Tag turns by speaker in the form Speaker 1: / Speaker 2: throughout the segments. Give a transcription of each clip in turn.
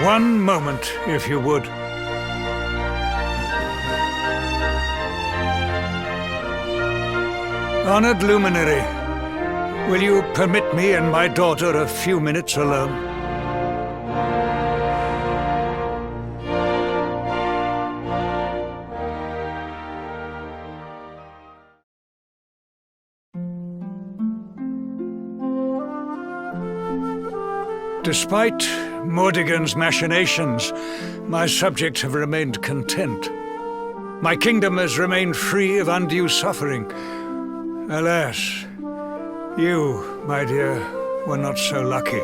Speaker 1: One moment, if you would. Honored luminary, will you permit me and my daughter a few minutes alone? Despite Mordigan's machinations, my subjects have remained content. My kingdom has remained free of undue suffering. Alas, you, my dear, were not so lucky.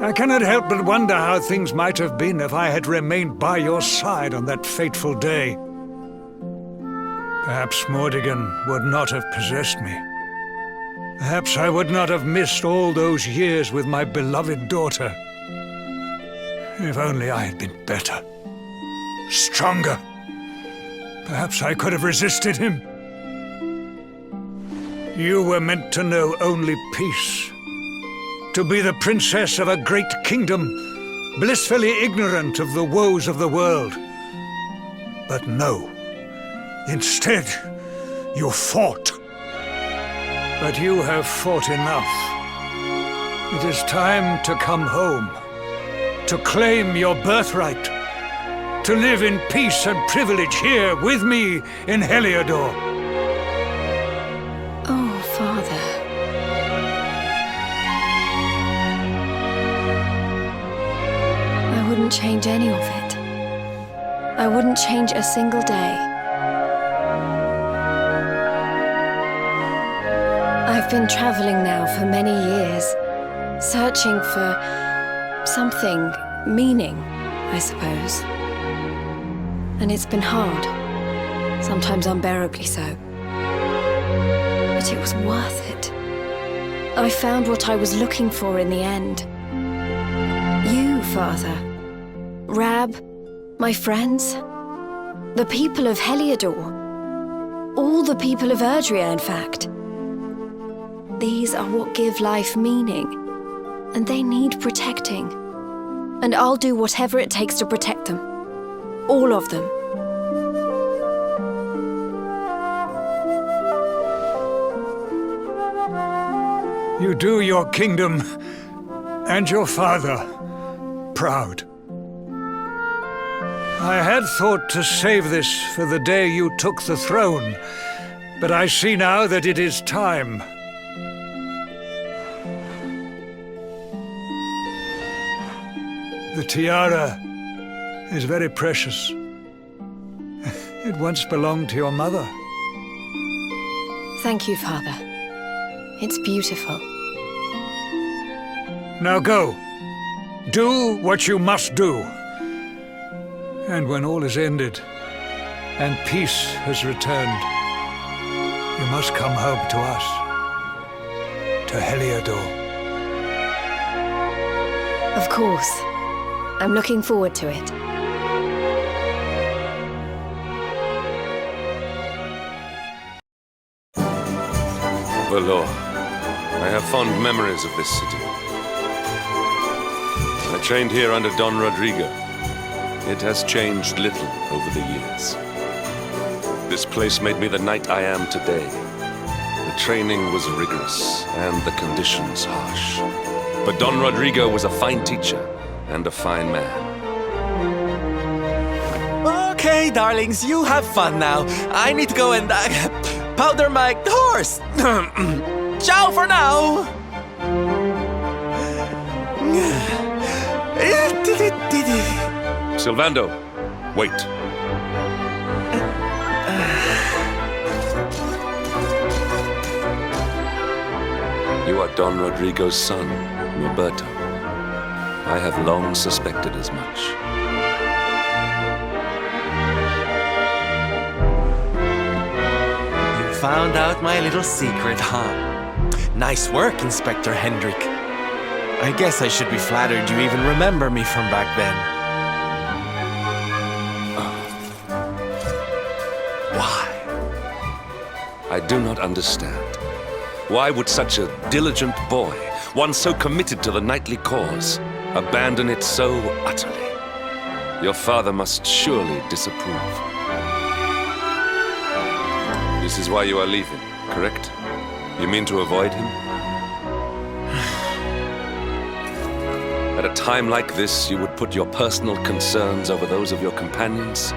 Speaker 1: I cannot help but wonder how things might have been if I had remained by your side on that fateful day. Perhaps Mordigan would not have possessed me. Perhaps I would not have missed all those years with my beloved daughter. If only I had been better, stronger. Perhaps I could have resisted him. You were meant to know only peace. To be the princess of a great kingdom, blissfully ignorant of the woes of the world. But no. Instead, you fought. But you have fought enough. It is time to come home, to claim your birthright, to live in peace and privilege here with me in Heliodor.
Speaker 2: Oh, Father. I wouldn't change any of it. I wouldn't change a single day. I've been traveling now for many years, searching for something, meaning, I suppose. And it's been hard, sometimes unbearably so. But it was worth it. I found what I was looking for in the end. You, Father. Rab, my friends. The people of Heliodor. All the people of Erdrea, in fact. These are what give life meaning, and they need protecting. And I'll do whatever it takes to protect them. All of them.
Speaker 1: You do your kingdom and your father proud. I had thought to save this for the day you took the throne, but I see now that it is time. The tiara is very precious. It once belonged to your mother.
Speaker 2: Thank you, Father. It's beautiful.
Speaker 1: Now go. Do what you must do. And when all is ended, and peace has returned, you must come home to us, to Heliodor.
Speaker 2: Of course. I'm looking forward to it.
Speaker 3: Valor. I have fond memories of this city. I trained here under Don Rodrigo. It has changed little over the years. This place made me the knight I am today. The training was rigorous and the conditions harsh. But Don Rodrigo was a fine teacher and a fine man.
Speaker 4: Okay, darlings, you have fun now. I need to go and powder my horse. Ciao for now.
Speaker 3: Sylvando, wait. You are Don Rodrigo's son, Roberto. I have long suspected as much.
Speaker 4: You found out my little secret, huh? Nice work, Inspector Hendrik. I guess I should be flattered you even remember me from back then. Why?
Speaker 3: I do not understand. Why would such a diligent boy one so committed to the knightly cause, abandon it so utterly? Your father must surely disapprove. This is why you are leaving, correct? You mean to avoid him? At a time like this, you would put your personal concerns over those of your companions?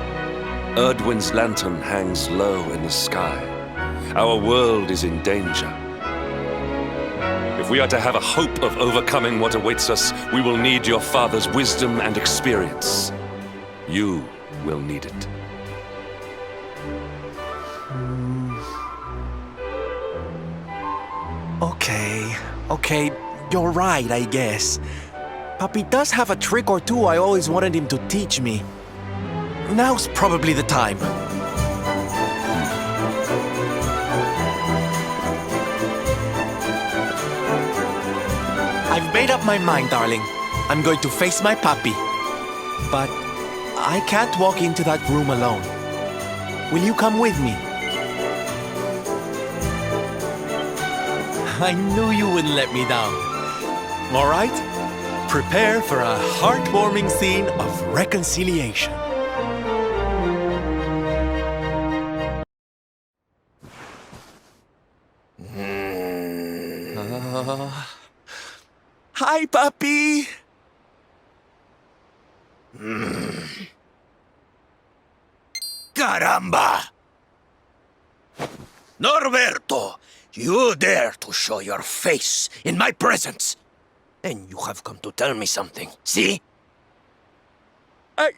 Speaker 3: Erdwin's lantern hangs low in the sky. Our world is in danger. If we are to have a hope of overcoming what awaits us, we will need your father's wisdom and experience. You will need it.
Speaker 4: Okay, you're right, I guess. Papi does have a trick or two I always wanted him to teach me. Now's probably the time. I've made up my mind, darling. I'm going to face my papi. But I can't walk into that room alone. Will you come with me? I knew you wouldn't let me down. All right? Prepare for a heartwarming scene of reconciliation. Hi, papi.
Speaker 5: Caramba! Norberto, you dare to show your face in my presence. And you have come to tell me something, see?
Speaker 4: I'm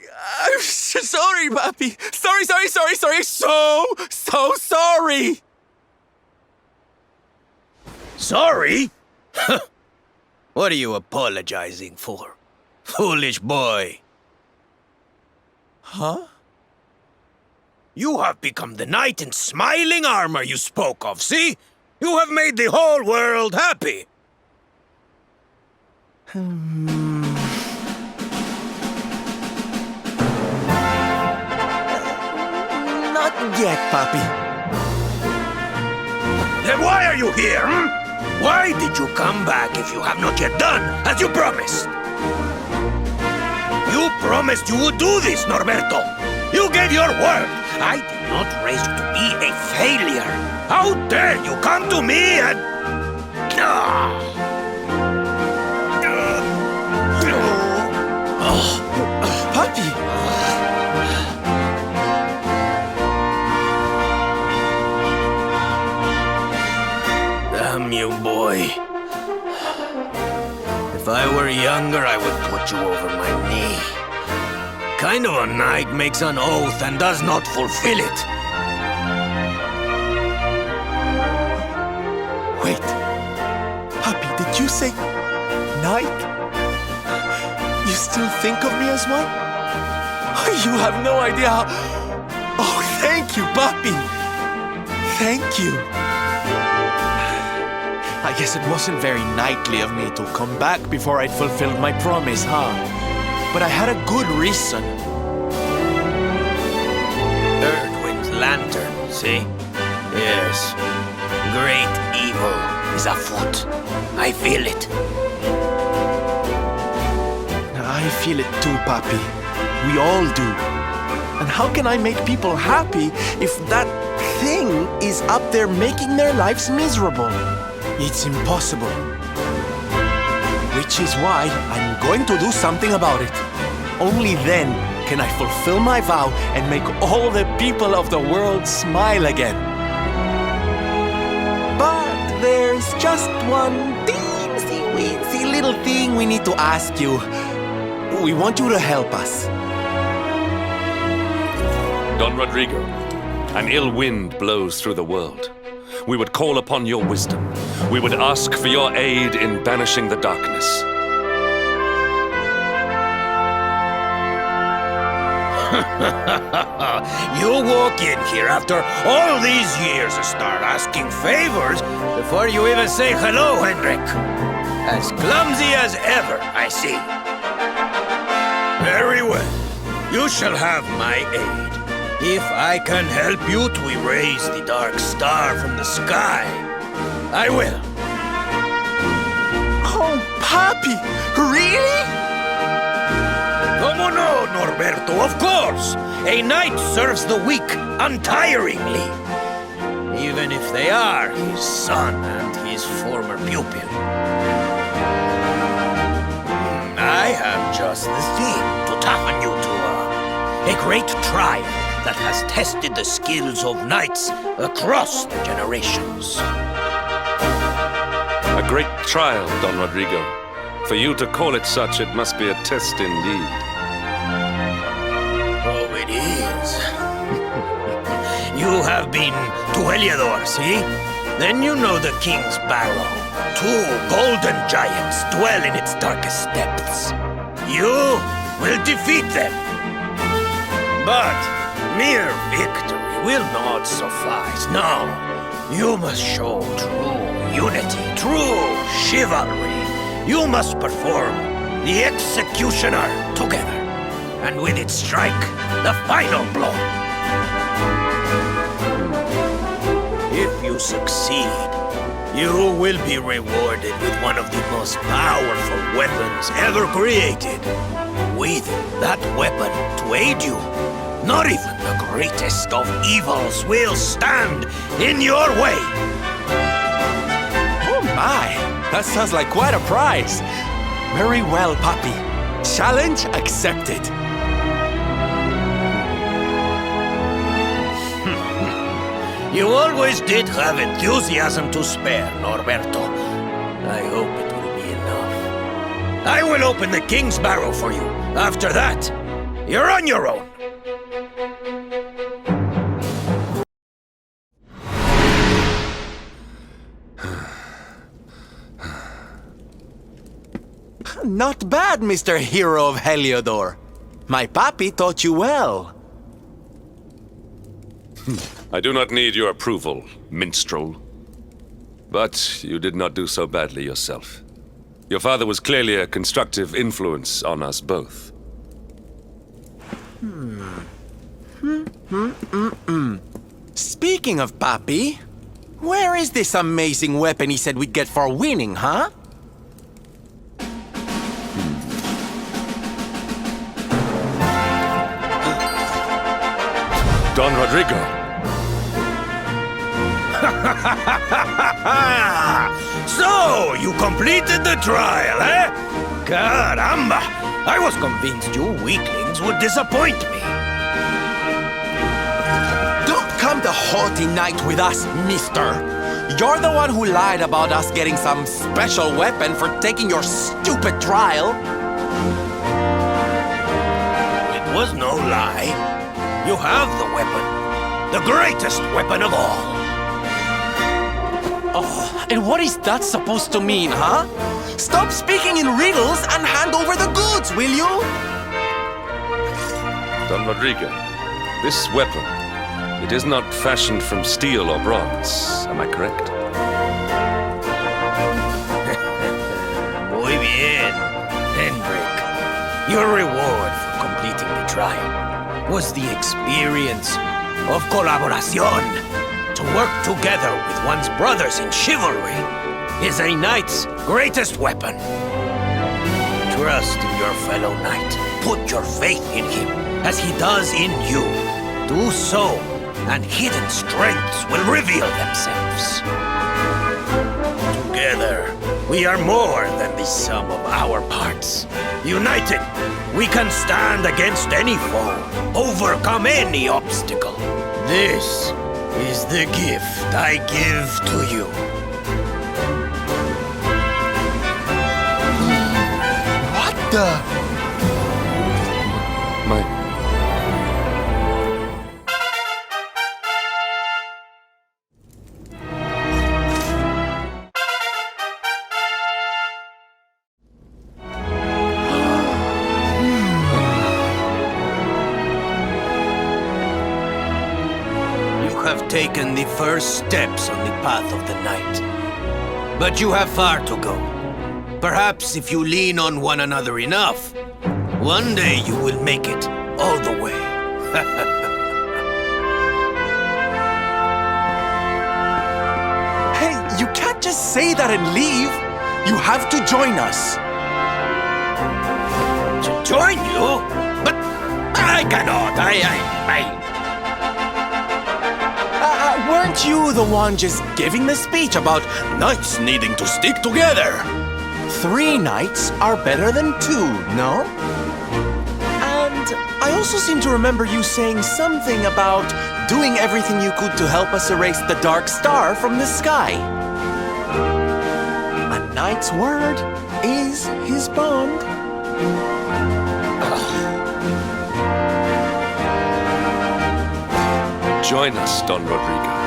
Speaker 4: sorry, papi. Sorry. So sorry.
Speaker 5: Sorry? What are you apologizing for? Foolish boy.
Speaker 4: Huh?
Speaker 5: You have become the knight in smiling armor you spoke of, see? You have made the whole world happy.
Speaker 4: Not yet, papi.
Speaker 5: Then why are you here, Why did you come back if you have not yet done as you promised? You promised you would do this, Norberto. You gave your word. I did not raise you to be a failure. How dare you come to me and...
Speaker 4: Papi!
Speaker 5: Damn you, boy. If I were younger, I would put you over my knee. Kind of a knight makes an oath and does not fulfill it.
Speaker 4: Wait. Papi, did you say knight? You still think of me as one? You have no idea how... Oh, thank you, papi. Thank you. I guess it wasn't very knightly of me to come back before I'd fulfilled my promise, huh? But I had a good reason.
Speaker 5: Erdwin's lantern, see? Yes. Great evil is afoot. I feel it.
Speaker 4: I feel it too, papi. We all do. And how can I make people happy if that thing is up there making their lives miserable? It's impossible. Which is why I'm going to do something about it. Only then can I fulfill my vow and make all the people of the world smile again. But there's just one teensy-weensy little thing we need to ask you. We want you to help us.
Speaker 3: Don Rodrigo, an ill wind blows through the world. We would call upon your wisdom. We would ask for your aid in banishing the darkness.
Speaker 5: You walk in here after all these years and start asking favors before you even say hello, Hendrik. As clumsy as ever, I see. Very well. You shall have my aid. If I can help you to erase the dark star from the sky, I will.
Speaker 4: Oh, Papi! Really?
Speaker 5: Como no, Norberto, of course! A knight serves the weak untiringly. Even if they are his son and his former pupil. I have just the thing to toughen you to a great trial that has tested the skills of knights across the generations.
Speaker 3: A great trial, Don Rodrigo. For you to call it such, it must be a test indeed.
Speaker 5: Oh, it is. You have been to Heliodor, see? Then you know the King's Barrow. 2 golden giants dwell in its darkest depths. You will defeat them. But mere victory will not suffice. No, you must show true unity, true chivalry. You must perform the executioner together, and with it strike the final blow. If you succeed, you will be rewarded with one of the most powerful weapons ever created. With that weapon to aid you, not even the greatest of evils will stand in your way.
Speaker 4: Oh my! That sounds like quite a prize. Very well, Papi. Challenge accepted.
Speaker 5: You always did have enthusiasm to spare, Norberto. I hope it will be enough. I will open the King's Barrow for you. After that, you're on your own.
Speaker 4: Not bad, Mr. Hero of Heliodor. My Papi taught you well.
Speaker 3: I do not need your approval, minstrel. But you did not do so badly yourself. Your father was clearly a constructive influence on us both.
Speaker 4: Speaking of Papi, where is this amazing weapon he said we'd get for winning, huh?
Speaker 3: Don Rodrigo!
Speaker 5: So, you completed the trial, eh? Caramba! I was convinced you weaklings would disappoint me.
Speaker 4: Don't come the haughty knight with us, mister. You're the one who lied about us getting some special weapon for taking your stupid trial.
Speaker 5: It was no lie. You have the weapon. The greatest weapon of all.
Speaker 4: Oh, and what is that supposed to mean, huh? Stop speaking in riddles and hand over the goods, will you?
Speaker 3: Don Rodrigo, this weapon, it is not fashioned from steel or bronze, am I correct?
Speaker 5: Muy bien, Hendrik. Your reward for completing the trial was the experience of colaboración. To work together with one's brothers in chivalry is a knight's greatest weapon. Trust in your fellow knight. Put your faith in him as he does in you. Do so, and hidden strengths will reveal themselves. Together, we are more than the sum of our parts. United, we can stand against any foe, overcome any obstacle. This is the gift I give to you.
Speaker 4: What the?
Speaker 5: Taken the first steps on the path of the night. But you have far to go. Perhaps if you lean on one another enough, one day you will make it all the way.
Speaker 4: Hey, you can't just say that and leave. You have to join us.
Speaker 5: To join you? But I cannot.
Speaker 4: Weren't you the one just giving the speech about knights needing to stick together? 3 knights are better than 2, no? And I also seem to remember you saying something about doing everything you could to help us erase the dark star from the sky. A knight's word is his bond.
Speaker 3: Join us, Don Rodrigo.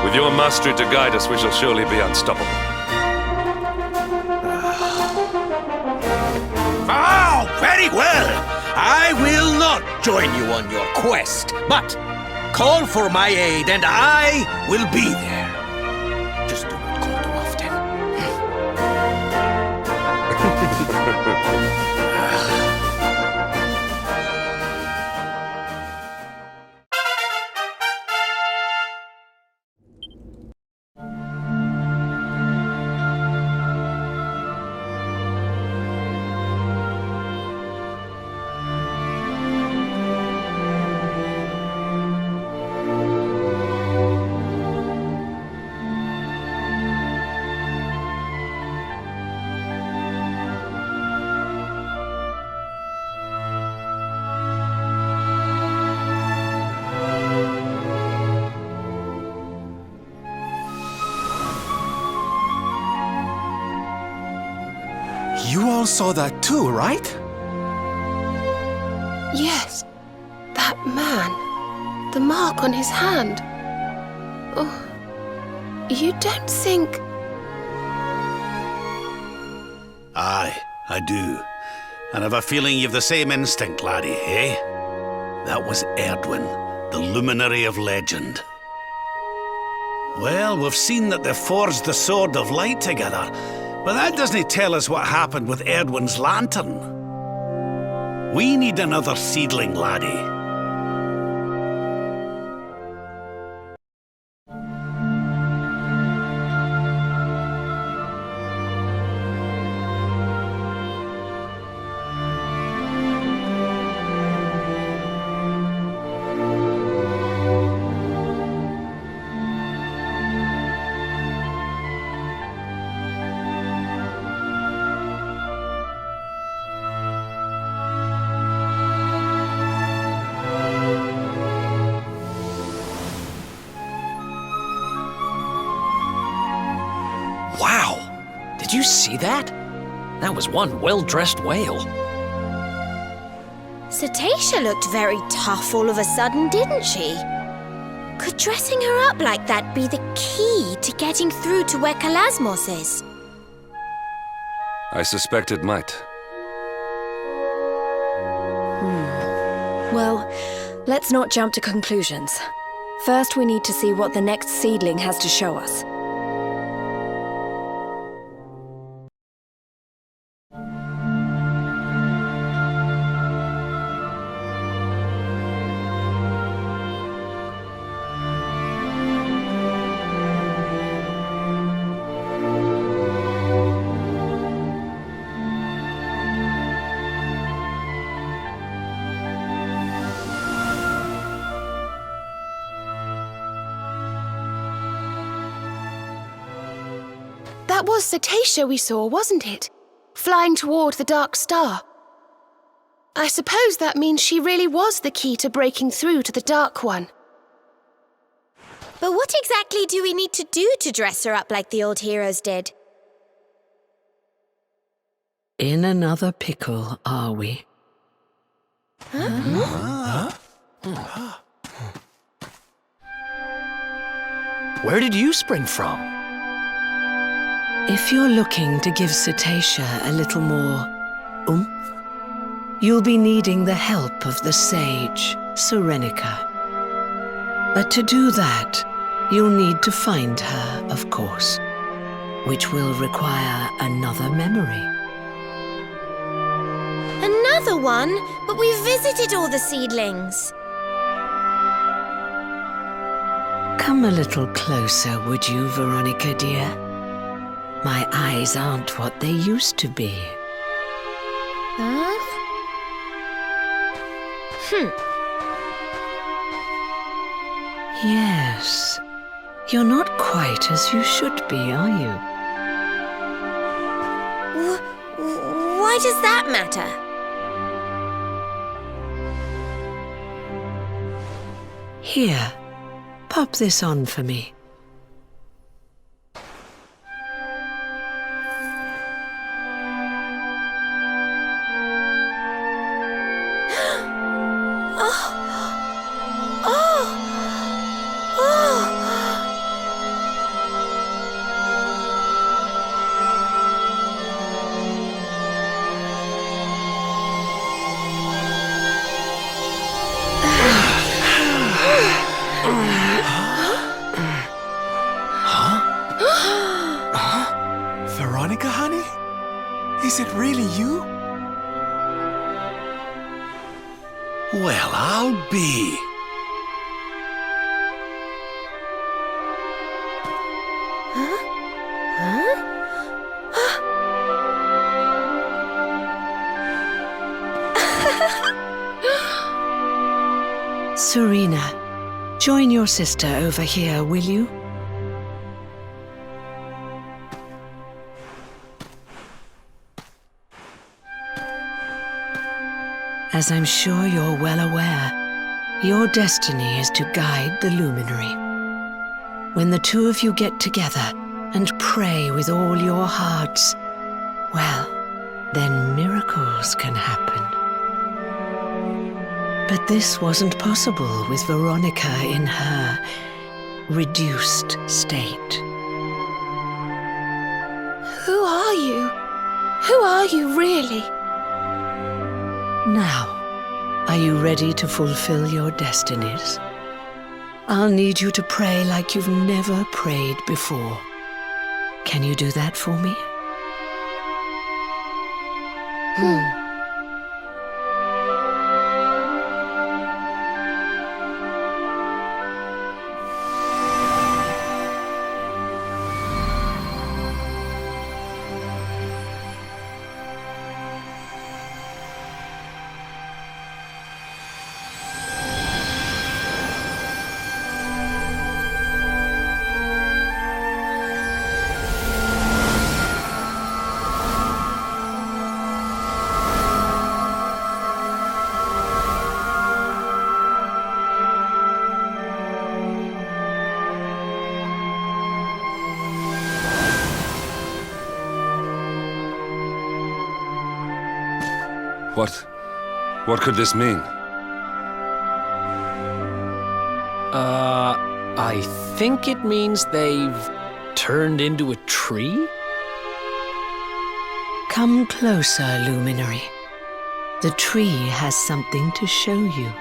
Speaker 3: With your mastery to guide us, we shall surely be unstoppable.
Speaker 5: Oh, very well. I will not join you on your quest, but call for my aid and I will be there. Just do not call too often.
Speaker 4: You all saw that too, right?
Speaker 6: Yes, that man. The mark on his hand. Oh, you don't think...
Speaker 7: Aye, I do. And I've a feeling you've the same instinct, laddie, eh? That was Erdwin, the luminary of legend. Well, we've seen that they forged the Sword of Light together, but that doesn't tell us what happened with Erdwin's lantern. We need another seedling, laddie.
Speaker 5: Wow! Did you see that? That was one well-dressed whale.
Speaker 8: Cetacea looked very tough all of a sudden, didn't she? Could dressing her up like that be the key to getting through to where Kalasmos is?
Speaker 3: I suspect it might.
Speaker 2: Well, let's not jump to conclusions. First, we need to see what the next seedling has to show us.
Speaker 6: That was Cetacea we saw, wasn't it? Flying toward the Dark Star. I suppose that means she really was the key to breaking through to the Dark One.
Speaker 8: But what exactly do we need to do to dress her up like the old heroes did?
Speaker 9: In another pickle, are we?
Speaker 5: Where did you spring from?
Speaker 9: If you're looking to give Cetacea a little more oomph, you'll be needing the help of the sage, Serenica. But to do that, you'll need to find her, of course, which will require another memory.
Speaker 8: Another one? But we've visited all the seedlings.
Speaker 9: Come a little closer, would you, Veronica, dear? My eyes aren't what they used to be.
Speaker 8: Huh?
Speaker 9: Yes. You're not quite as you should be, are you?
Speaker 8: Why does that matter?
Speaker 9: Here, pop this on for me.
Speaker 4: Veronica, honey? Is it really you?
Speaker 7: Well, I'll be.
Speaker 9: Serena, join your sister over here, will you? As I'm sure you're well aware, your destiny is to guide the luminary. When the two of you get together and pray with all your hearts, well, then miracles can happen. But this wasn't possible with Veronica in her reduced state.
Speaker 6: Who are you? Who are you really?
Speaker 9: Now, are you ready to fulfill your destinies? I'll need you to pray like you've never prayed before. Can you do that for me?
Speaker 3: What could this mean?
Speaker 5: I think it means they've turned into a tree?
Speaker 9: Come closer, Luminary. The tree has something to show you.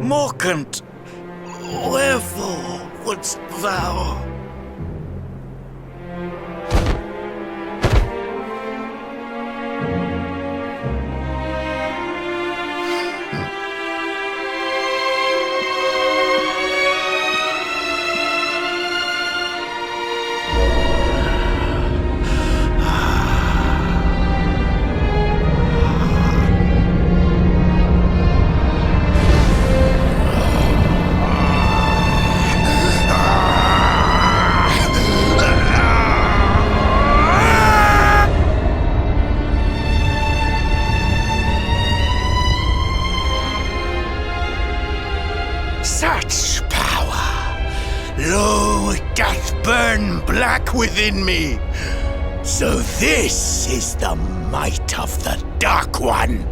Speaker 7: Mockant, wherefore wouldst thou?
Speaker 10: Such power! Lo, it doth burn black within me. So this is the might of the Dark One.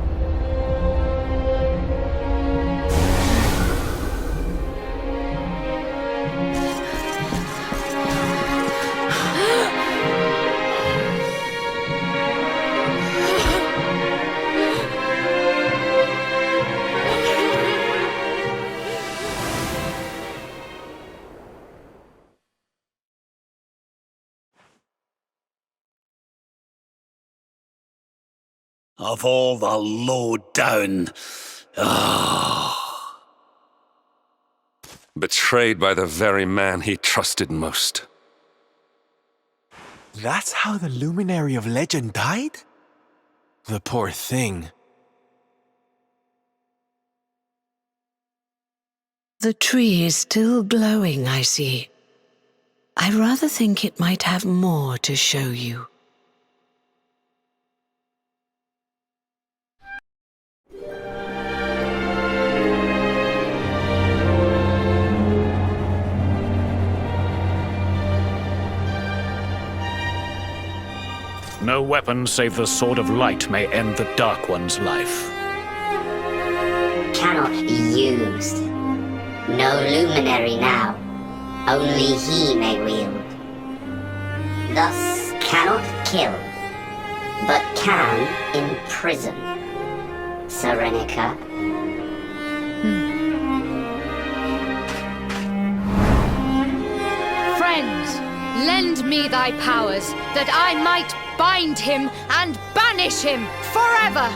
Speaker 7: Of all the low-down...
Speaker 3: Betrayed by the very man he trusted most.
Speaker 4: That's how the luminary of legend died? The poor thing.
Speaker 9: The tree is still glowing, I see. I rather think it might have more to show you.
Speaker 11: No weapon save the Sword of Light may end the Dark One's life.
Speaker 12: Cannot be used. No luminary now. Only he may wield. Thus cannot kill, but can imprison. Serenica.
Speaker 13: Friend, lend me thy powers, that I might bind him and banish him forever!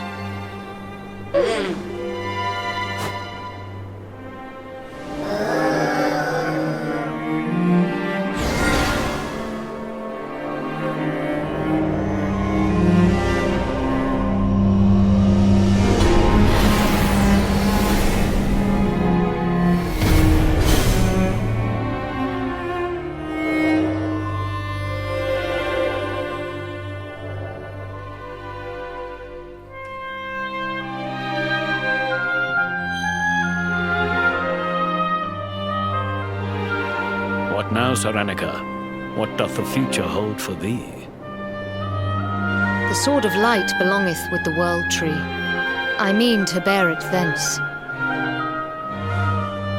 Speaker 11: What now, Serenica? What doth the future hold for thee?
Speaker 13: The Sword of Light belongeth with the World Tree. I mean to bear it thence.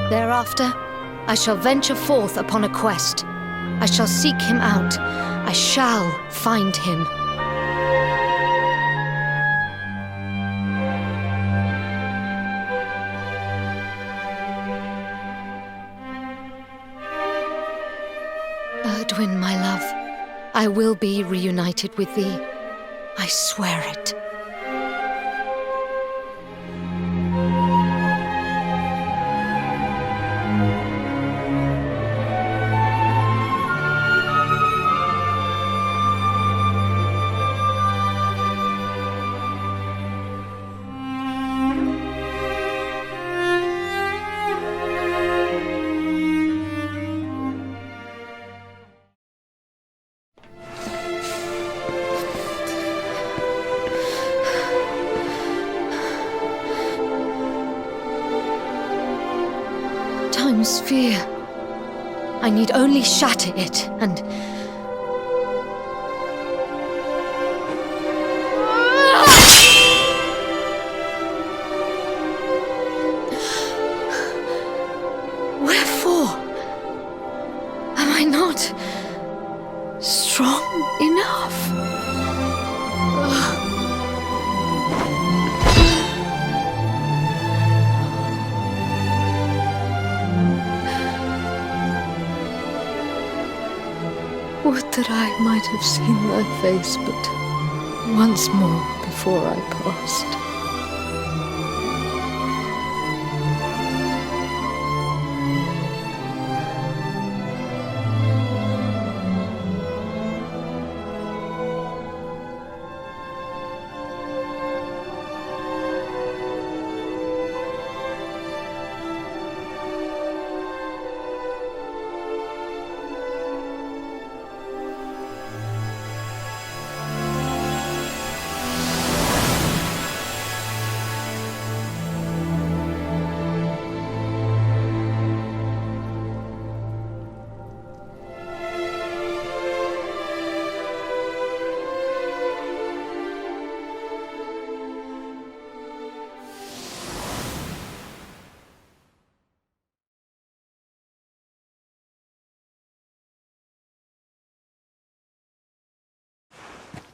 Speaker 13: Thereafter, I shall venture forth upon a quest. I shall seek him out. I shall find him. Erdwin, my love, I will be reunited with thee. I swear it. Sphere. I need only shatter it, and... Wherefore? Am I not strong enough? Would that I might have seen thy face but once more before I passed.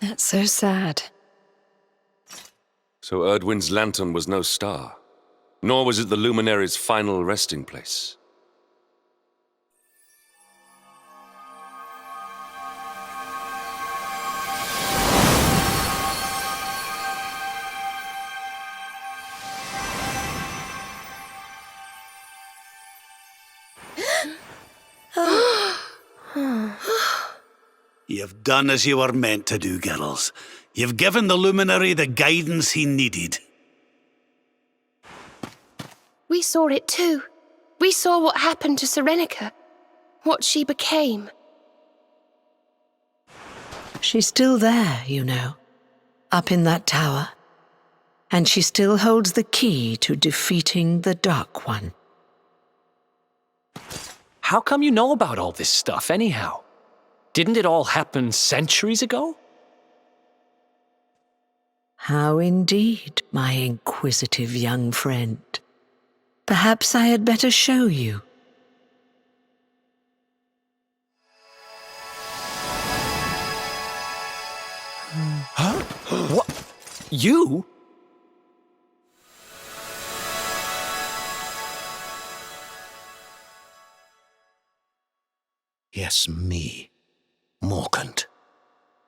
Speaker 13: That's so sad.
Speaker 3: So Erdwin's lantern was no star, nor was it the luminary's final resting place.
Speaker 7: You've done as you were meant to do, girls. You've given the luminary the guidance he needed.
Speaker 6: We saw it too. We saw what happened to Serenica, what she became.
Speaker 9: She's still there, you know, up in that tower. And she still holds the key to defeating the Dark One.
Speaker 14: How come you know about all this stuff, anyhow? Didn't it all happen centuries ago?
Speaker 9: How indeed, my inquisitive young friend. Perhaps I had better show you.
Speaker 14: Huh? What? You?
Speaker 10: Yes, me. Morkant.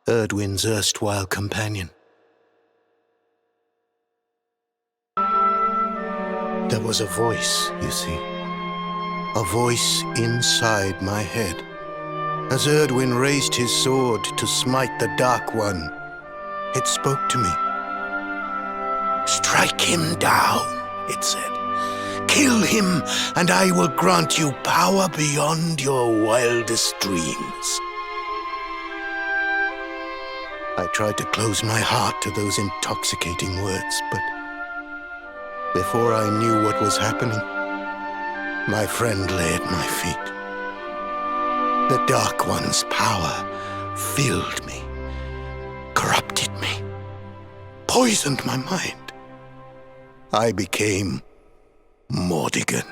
Speaker 10: Erdwin's erstwhile companion. There was a voice, you see. A voice inside my head. As Erdwin raised his sword to smite the Dark One, it spoke to me. "Strike him down," it said. "Kill him, and I will grant you power beyond your wildest dreams." I tried to close my heart to those intoxicating words, but before I knew what was happening, my friend lay at my feet. The Dark One's power filled me, corrupted me, poisoned my mind. I became Mordigan.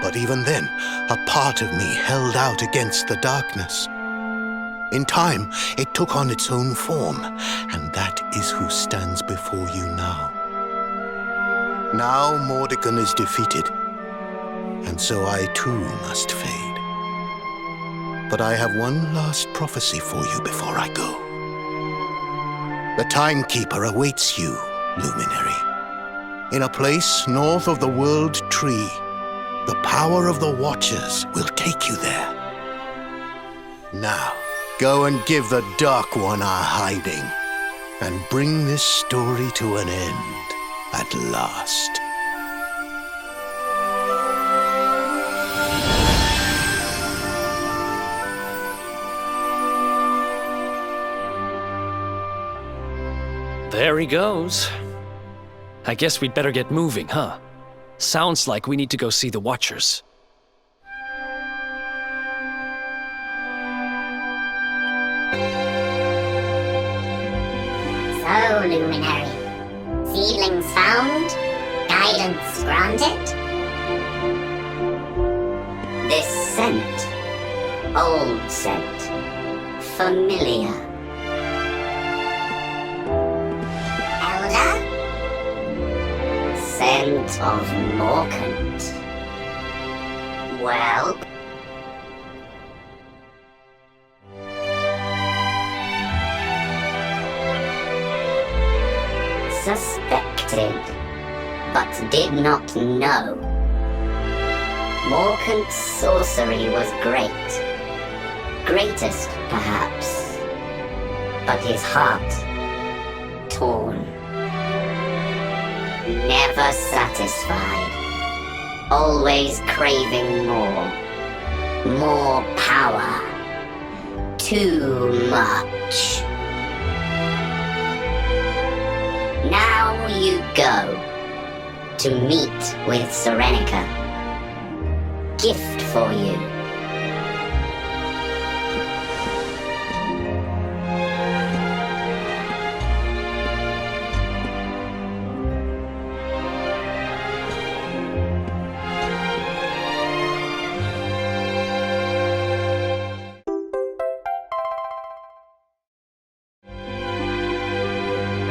Speaker 10: But even then, a part of me held out against the darkness. In time, it took on its own form, and that is who stands before you now. Now Mordigan is defeated, and so I too must fade. But I have one last prophecy for you before I go. The Timekeeper awaits you, Luminary. In a place north of the World Tree, the power of the Watchers will take you there. Now, go and give the Dark One a hiding, and bring this story to an end at last.
Speaker 14: There he goes. I guess we'd better get moving, huh? Sounds like we need to go see the Watchers.
Speaker 12: So, Luminary. Seedlings found? Guidance granted? This scent. Old scent. Familiar. Elder? Scent of Morkant. Well... suspected, but did not know. Morkant's sorcery was great. Greatest, perhaps. But his heart, torn. Never satisfied. Always craving more. More power. Too much. Now you go to meet with Serenica. Gift for you.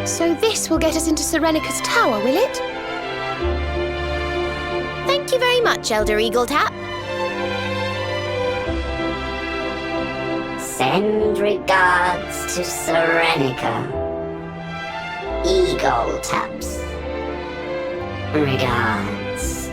Speaker 6: So this will get us into Serenica's tower, will it?
Speaker 8: Thank you very much, Elder Eagletap.
Speaker 12: Send regards to Serenica. Eagletaps. Regards.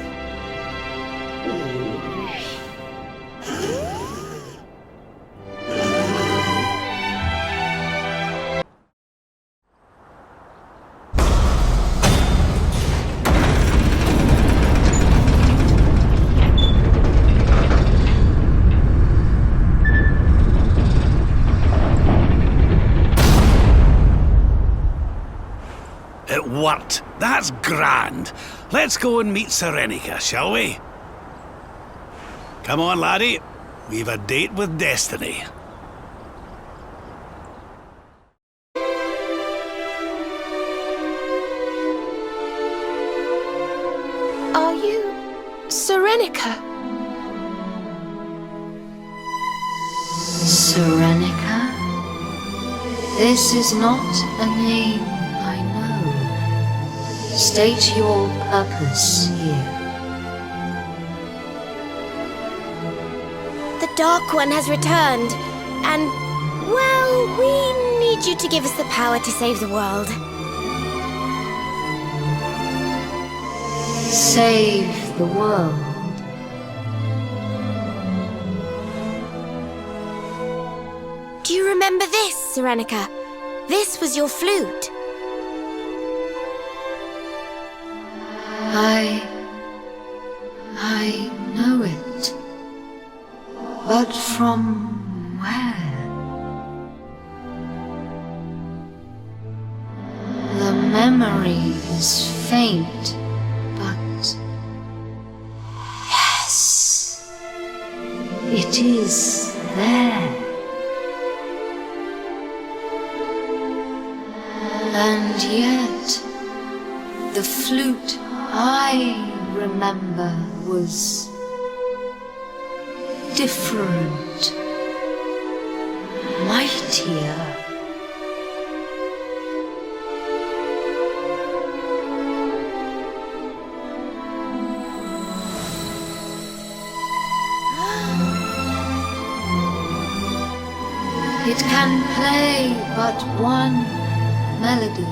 Speaker 7: wort. That's grand. Let's go and meet Serenica, shall we? Come on, laddie. We've a date with destiny.
Speaker 6: Are you Serenica?
Speaker 13: Serenica? This is not a name I know. State your purpose here.
Speaker 8: The Dark One has returned, and, well, we need you to give us the power to save the world.
Speaker 13: Save the world.
Speaker 8: Do you remember this, Serenica? This was your flute.
Speaker 13: I know it. But from where? The memory is faint, but... Yes! It is there. And yet, the flute I remember was different, mightier. It can play but one melody,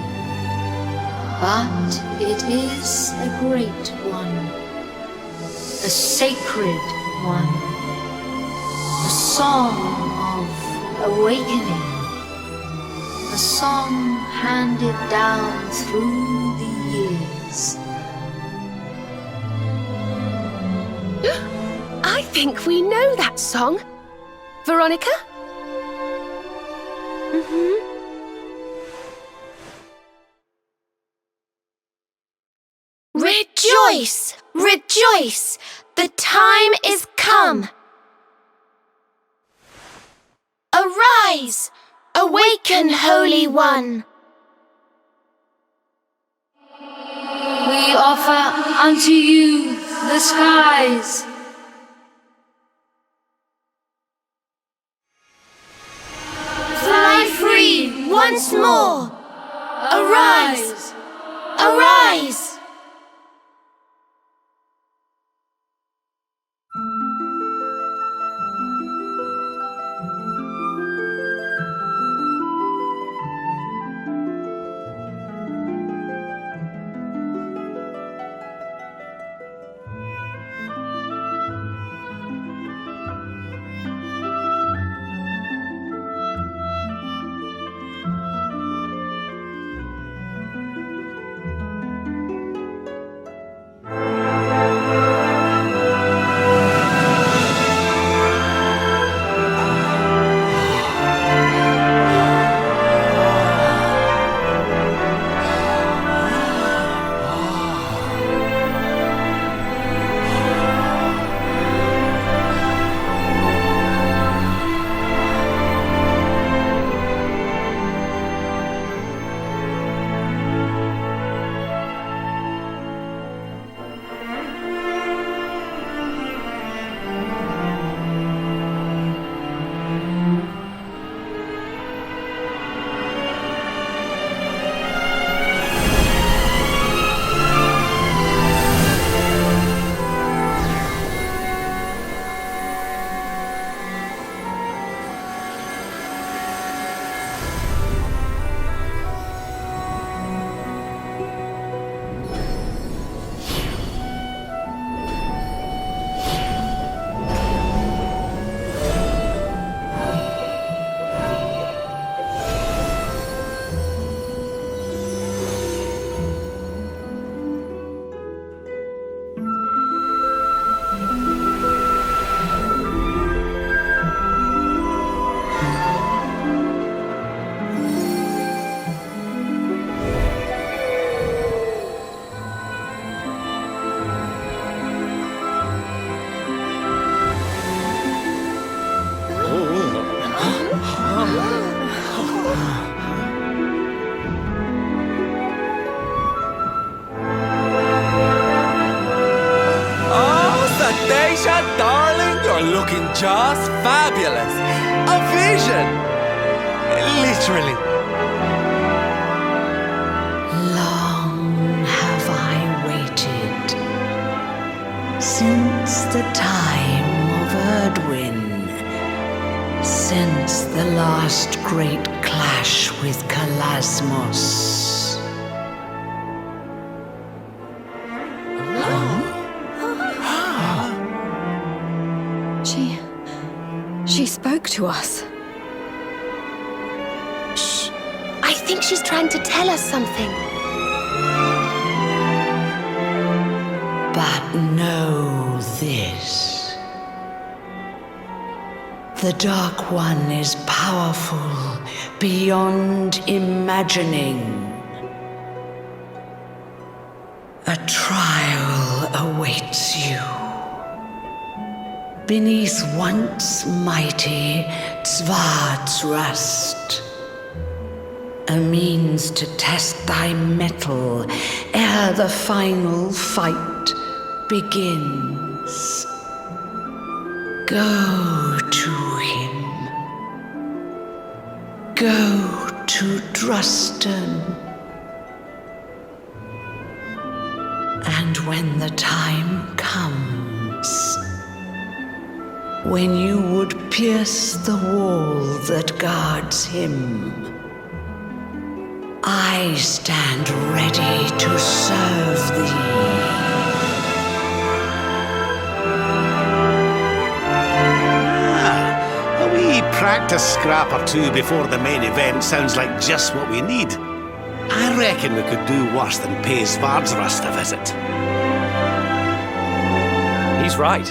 Speaker 13: but it is a great one, a sacred one, a song of awakening, a song handed down through the years.
Speaker 6: I think we know that song. Veronica? Rejoice! Rejoice! The time is come! Arise! Awaken, Holy One!
Speaker 13: We offer unto you the skies.
Speaker 6: Fly free once more! Arise! Arise!
Speaker 4: are looking just fabulous. A vision! Literally.
Speaker 9: Long have I waited, since the time of Erdwin, since the last great clash with Kalasmos.
Speaker 2: She spoke to us.
Speaker 6: Shh. I think she's trying to tell us something.
Speaker 9: But know this. The Dark One is powerful beyond imagining. A trial awaits you. Beneath once mighty Svardsrust, a means to test thy mettle ere the final fight begins. Go to him. Go to Drustan. And when the time comes, when you would pierce the wall that guards him, I stand ready to serve thee.
Speaker 7: A wee practice scrap or two before the main event sounds like just what we need. I reckon we could do worse than pay Svardsrust a visit.
Speaker 14: He's right.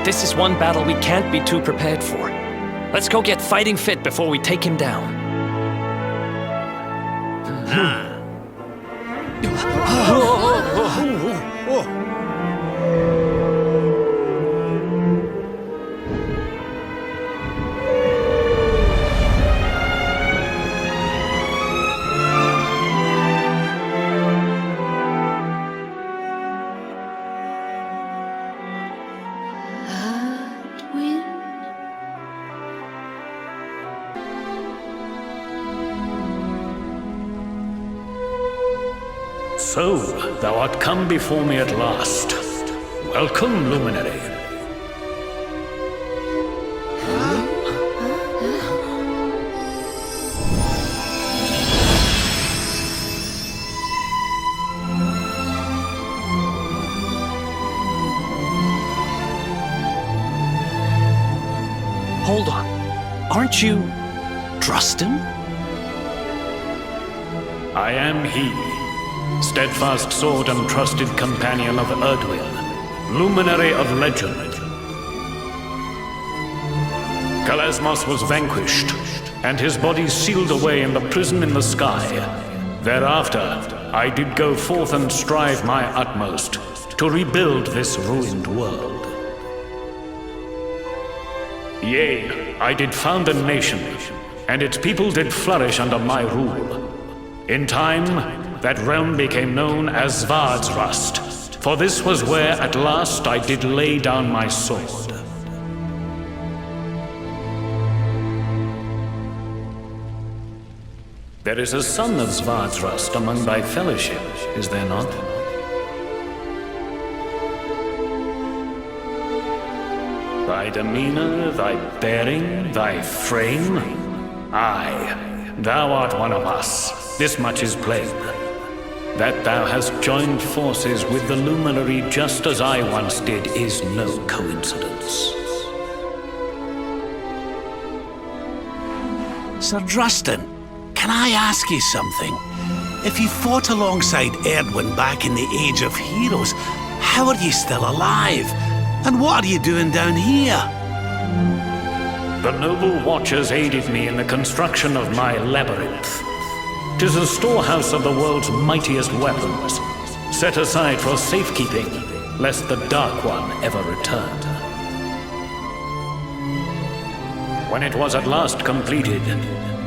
Speaker 14: This is one battle we can't be too prepared for. Let's go get fighting fit before we take him down.
Speaker 11: So, thou art come before me at last. Welcome, Luminary.
Speaker 14: Hold on. Aren't you Drustan?
Speaker 11: I am he, steadfast sword and trusted companion of Erdwin, luminary of legend. Kalasmos was vanquished, and his body sealed away in the prison in the sky. Thereafter, I did go forth and strive my utmost to rebuild this ruined world. Yea, I did found a nation, and its people did flourish under my rule. In time, that realm became known as Svardsrust, for this was where at last I did lay down my sword. There is a son of Svardsrust among thy fellowship, is there not? Thy demeanor, thy bearing, thy frame? Aye, thou art one of us, this much is plain. That thou hast joined forces with the Luminary just as I once did is no coincidence.
Speaker 7: Sir Drustan, can I ask you something? If you fought alongside Erdwin back in the Age of Heroes, how are you still alive? And what are you doing down here?
Speaker 11: The noble Watchers aided me in the construction of my labyrinth. 'Tis a storehouse of the world's mightiest weapons, set aside for safekeeping, lest the Dark One ever return. When it was at last completed,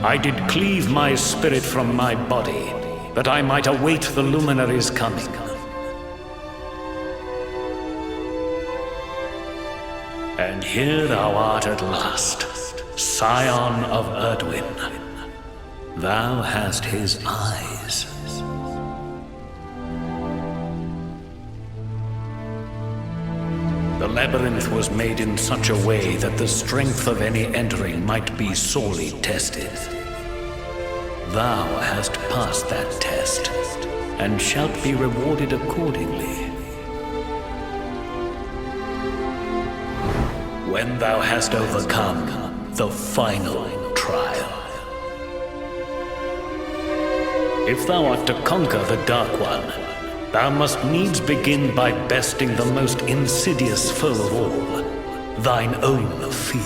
Speaker 11: I did cleave my spirit from my body, that I might await the Luminary's coming. And here thou art at last, scion of Erdwin. Thou hast his eyes. The labyrinth was made in such a way that the strength of any entering might be sorely tested. Thou hast passed that test, and shalt be rewarded accordingly. When thou hast overcome the final trial. If thou art to conquer the Dark One, thou must needs begin by besting the most insidious foe of all, thine own fear.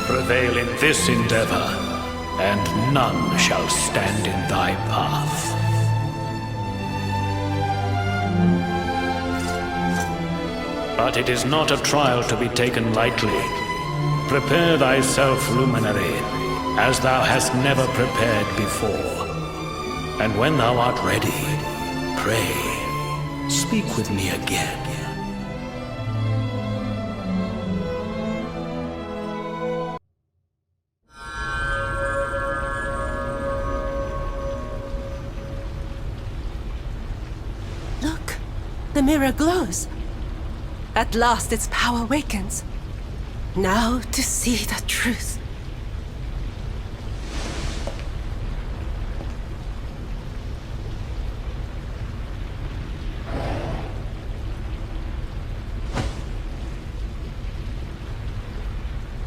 Speaker 11: Prevail in this endeavor, and none shall stand in thy path. But it is not a trial to be taken lightly. Prepare thyself, Luminary, as thou hast never prepared before. And when thou art ready, pray, speak with me again.
Speaker 15: Look, the mirror glows. At last its power wakens. Now to see the truth.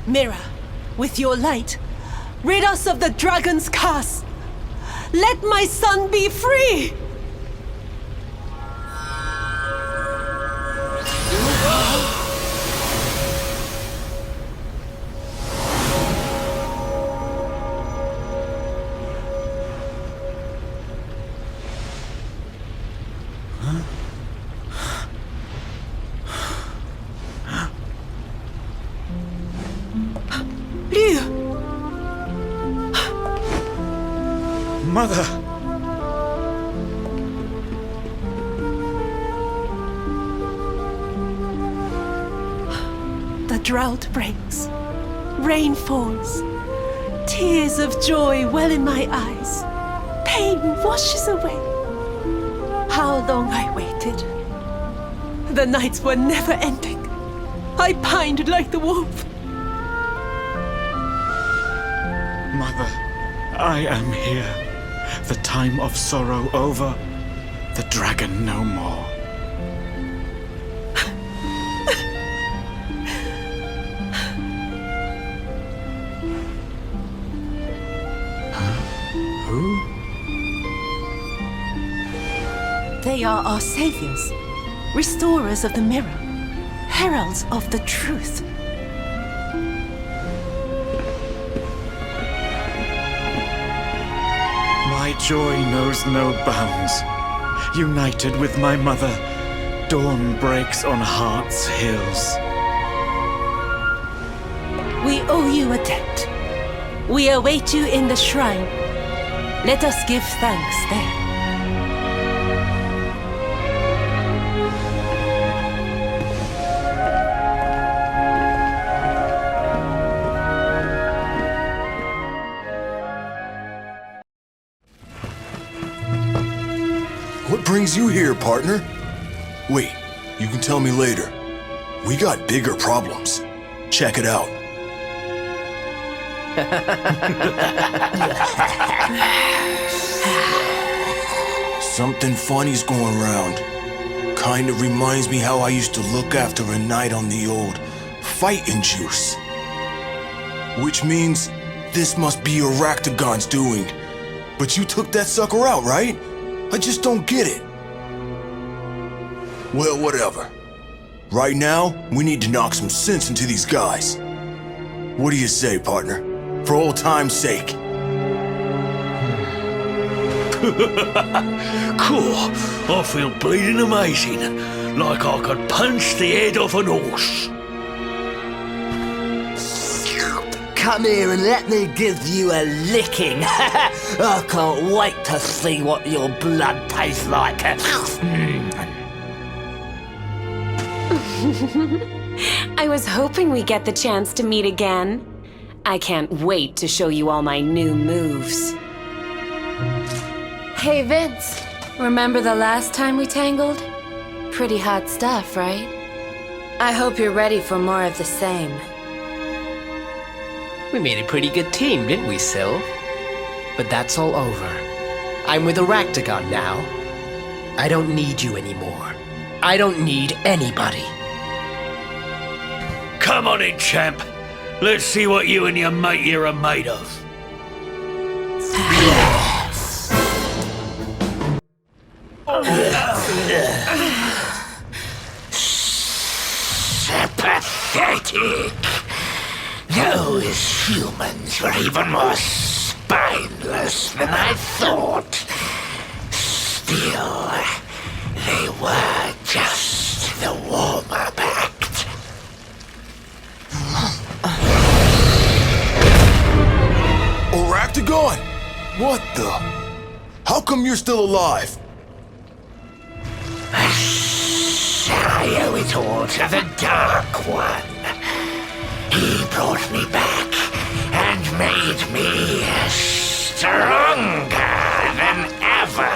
Speaker 15: Mirror, with your light, rid us of the dragon's curse. Let my son be free!
Speaker 1: Mother!
Speaker 15: The drought breaks. Rain falls. Tears of joy well in my eyes. Pain washes away. How long I waited. The nights were never ending. I pined like the wolf.
Speaker 16: Mother, I am here. The time of sorrow over, the dragon no more.
Speaker 1: Who?
Speaker 15: They are our saviors, restorers of the mirror, heralds of the truth.
Speaker 16: My joy knows no bounds. United with my mother, dawn breaks on Heart's hills.
Speaker 15: We owe you a debt. We await you in the shrine. Let us give thanks there.
Speaker 17: What brings you here, partner? Wait, you can tell me later. We got bigger problems. Check it out. Something funny's going around. Kind of reminds me how I used to look after a knight on the old fighting juice. Which means this must be Arachtagon's doing. But you took that sucker out, right? I just don't get it. Well, whatever. Right now, we need to knock some sense into these guys. What do you say, partner? For old time's sake.
Speaker 5: Cool. I feel bleeding amazing. Like I could punch the head off an horse.
Speaker 18: Come here and let me give you a licking. I can't wait to see what your blood tastes like.
Speaker 19: I was hoping we'd get the chance to meet again. I can't wait to show you all my new moves. Hey, Vince. Remember the last time we tangled? Pretty hot stuff, right? I hope you're ready for more of the same.
Speaker 20: We made a pretty good team, didn't we, Syl? But that's all over. I'm with Aractagon now. I don't need you anymore. I don't need anybody.
Speaker 5: Come on in, champ. Let's see what you and your mate here are made of.
Speaker 7: Pathetic. Those humans were even more spineless than I thought. Still, they were just the warm-up act.
Speaker 17: Aractagon! What the? How come you're still alive?
Speaker 7: I owe it all to the Dark One. He brought me back and made me stronger than ever.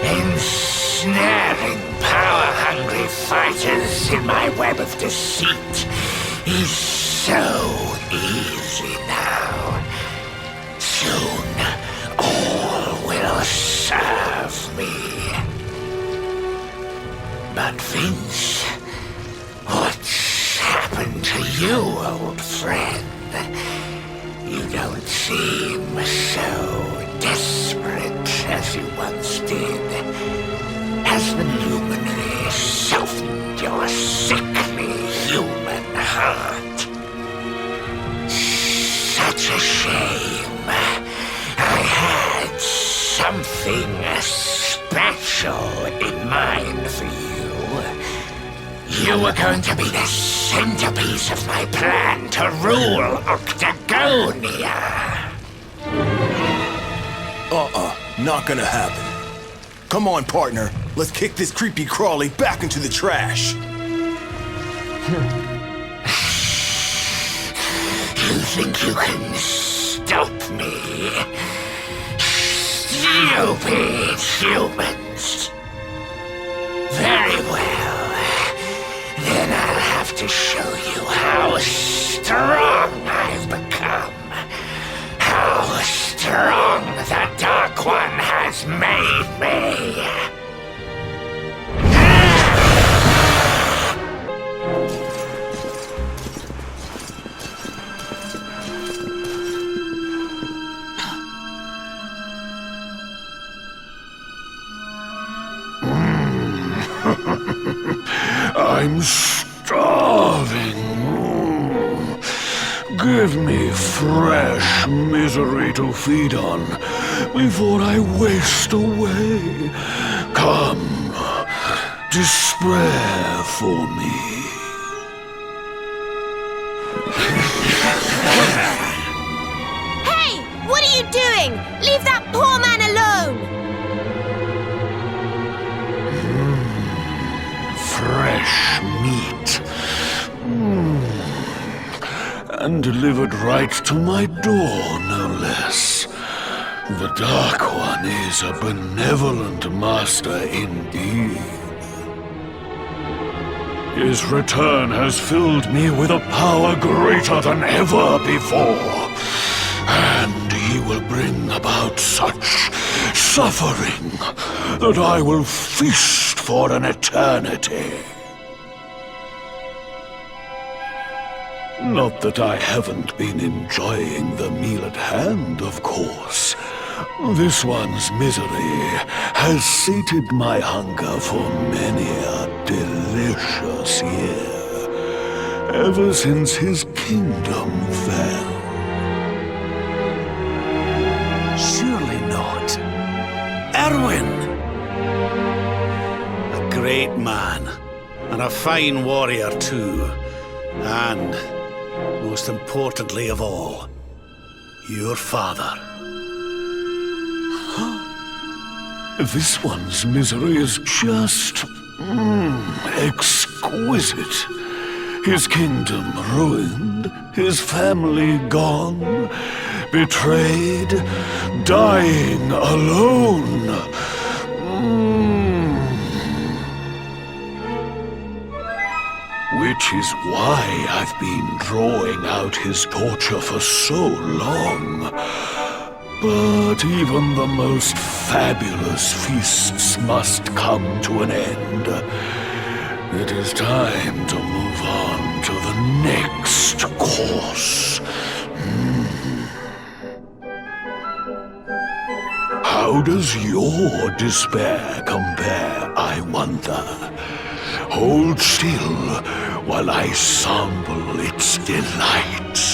Speaker 7: Ensnaring power-hungry fighters in my web of deceit is so easy now. Soon, all will serve me. But Vince, what's happened to you, old friend? You don't seem so desperate as you once did. Has the luminary softened your sickly human heart? Such a shame. I had something special in mind for you. You were going to be the centerpiece of my plan to rule Octagonia.
Speaker 17: Not gonna happen. Come on, partner. Let's kick this creepy crawly back into the trash.
Speaker 7: You think you can stop me? Stupid humans. Very well. Then I'll have to show you how strong I've become. How strong the Dark One has made me.
Speaker 1: I'm starving. Give me fresh misery to feed on before I waste away. Come, despair for me.
Speaker 8: Hey! What are you doing? Leave that poor man alone!
Speaker 1: Fresh meat. And delivered right to my door, no less. The Dark One is a benevolent master indeed. His return has filled me with a power greater than ever before. And he will bring about such suffering that I will feast for an eternity. Not that I haven't been enjoying the meal at hand, of course. This one's misery has sated my hunger for many a delicious year, ever since his kingdom fell.
Speaker 7: Surely not. Erwin!
Speaker 21: A great man, and a fine warrior too. And, most importantly of all, your father.
Speaker 1: This one's misery is just
Speaker 3: exquisite. His kingdom ruined, his family gone, betrayed, dying alone. Which is why I've been drawing out his torture for so long. But even the most fabulous feasts must come to an end. It is time to move on to the next course. How does your despair compare, I wonder? Hold still while I sample its delights.